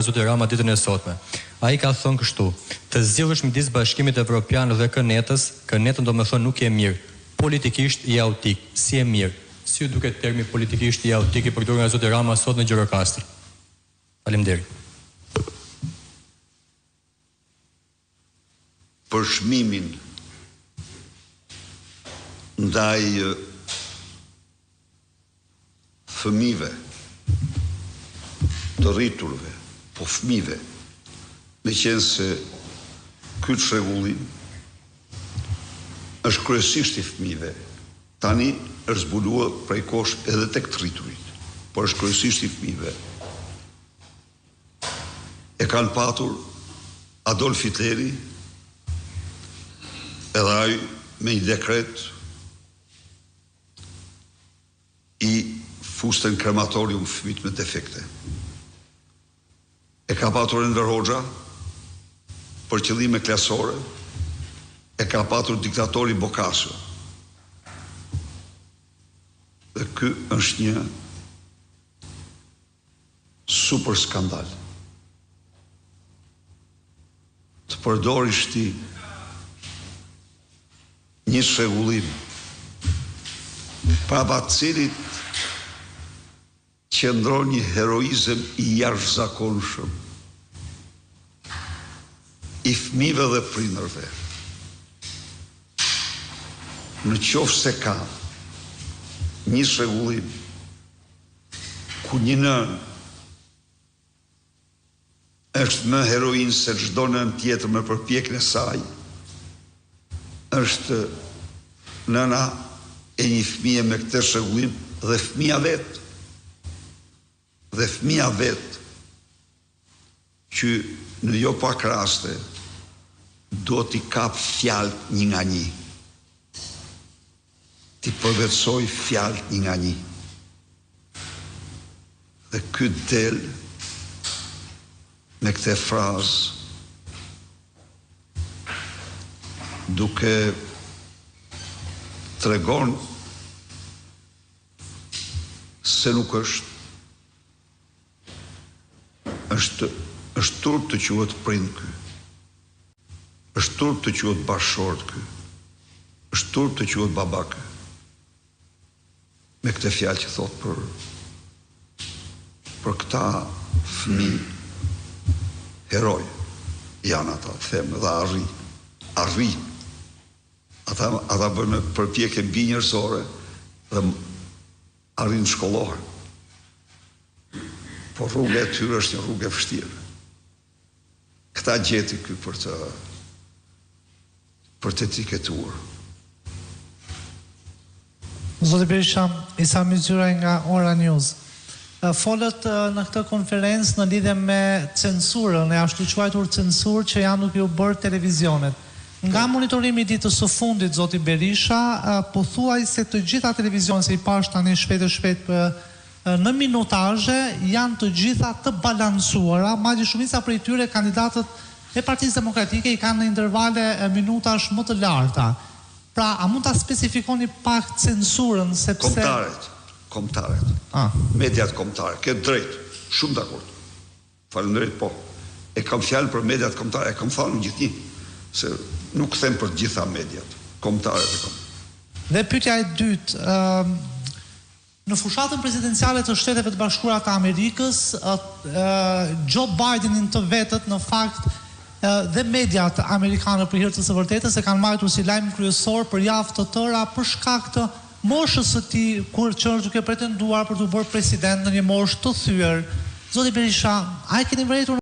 Zoti Rama ditën e sotme. Ai ka thënë kështu: të zgjidhësh midis Bashkimit Evropian dhe Kënetës, Kënetën domethënë nuk je mirë, politikisht i autik, si e mirë. Si ju duket termi politikisht i autik i përdorur nga Zoti Rama sot në Gjirokastër? Faleminderit. Për çmimin ndaj fëmijëve, të rriturve, po fëmijëve, me qenë se ky çrregullim është kryesisht i fëmijëve. Tani është zbuluar prej kosh edhe tek të rriturit, por është kryesisht i fëmijëve. E kanë patur Adolf Hitleri, edhe ai me një dekret i fuste në krematorium fëmijët me defekte. E ka patur Enver Hoxha për qëllime klasore, e ka patur diktatori Bokasio. Dhe ky është një super skandal. Të përdorish ti një çrregullim pa cilit qëndron një heroizëm i jashtëzakonshëm i fëmijëve dhe prindërve. Në qoftë se ka një çrregullim ku një nën është më heroin se çdo nën tjetër me përpjekjen e saj, është nëna e një fëmije me këtë çrregullim dhe fëmija vetë. Dhe fëmija vetë që në jo pak raste do t'i kap fjalët një nga një. T'i përvetsoj fjalët një nga një. Dhe ky del me këtë frazë duke tregon se nuk është turp të quhet prind ky. Është turp të quhet bashkëshort ky. Është turp të quhet baba ky. Me këtë fjalë që thot për këta fëmijë heroj janë ata, them dhe arri. Ata bënë përpjekje mbi njerëzore dhe arrin shkollor. Po rruga e tyre është një rrugë e vështirë. Këta gjeti ky për të etiketuar. Zoti Berisha, Isa Mizyraj nga Ora News. Folët në këtë konferencë në lidhje me censurën, e ashtu quajtur censurë që janë duke u bërë televizionet. Nga monitorimi i ditës së fundit, Zoti Berisha, pothuaj se të gjitha televizionet, se i pash tani shpejt në minutazhe janë të gjitha të balancuara, madje shumica prej tyre kandidatët e Partisë Demokratike i kanë në intervale minutash më të larta. Pra, a mund ta specifikoni pak censurën sepse kombëtarët. Mediat kombëtare, ke drejt, shumë dakord. Faleminderit, po. E kam fjalë për mediat kombëtare, e kam thënë gjithnjë, se nuk them për të gjitha mediat kombëtare të kam. Dhe pyetja e dytë, në fushatën presidenciale të Shteteve të Bashkuara të Amerikës, Joe Bidenin të vetët në fakt dhe mediat amerikane për hir të së vërtetës e kanë marrë si lajm kryesor për javë të tëra për shkak të moshës së tij, kur që është duke pretenduar për të bërë president në një moshë të thyer. Zoti Berisha, a e keni vërejtur